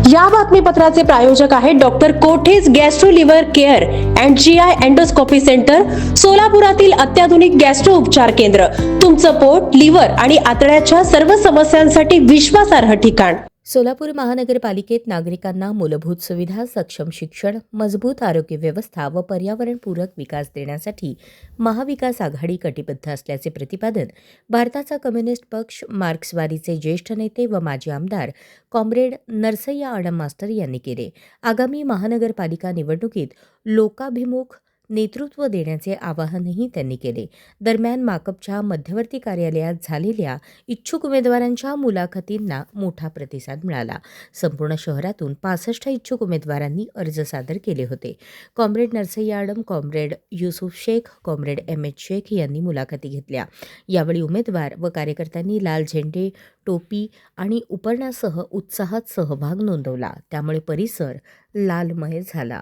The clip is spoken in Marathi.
या बातमीपत्राचे प्रायोजक आहेत डॉक्टर कोठेज gastro liver care and GI endoscopy centre, सोलापुरातील अत्याधुनिक गॅस्ट्रो उपचार केंद्र. तुमचं पोट, लिव्हर आणि आतड्याच्या सर्व समस्यांसाठी विश्वासार्ह ठिकाण. सोलापूर महानगरपालिकेत नागरिकांना मूलभूत सुविधा, सक्षम शिक्षण, मजबूत आरोग्य व्यवस्था व पर्यावरणपूरक विकास देण्यासाठी महाविकास आघाडी कटिबद्ध असल्याचे प्रतिपादन भारताचा कम्युनिस्ट पक्ष, मार्क्सवादीचे ज्येष्ठ नेते व माजी आमदार कॉम्रेड नरसय्या आडम मास्तर यांनी केले. आगामी महानगरपालिका निवडणुकीत लोकाभिमुख नेतृत्व देण्याचे आवाहनही त्यांनी केले. दरम्यान माकपच्या मध्यवर्ती कार्यालयात झालेल्या इच्छुक उमेदवारांच्या मुलाखतींना मोठा प्रतिसाद मिळाला. संपूर्ण शहरातून 65 इच्छुक उमेदवारांनी अर्ज सादर केले होते. Comrade Narsayya Adam, comrade Yusuf Shaikh, comrade MS Shaikh यांनी मुलाखती घेतल्या. यावेळी उमेदवार व कार्यकर्त्यांनी लाल झेंडे, टोपी आणि उपरणासह उत्साहात सहभाग नोंदवला. त्यामुळे परिसर लालमय झाला.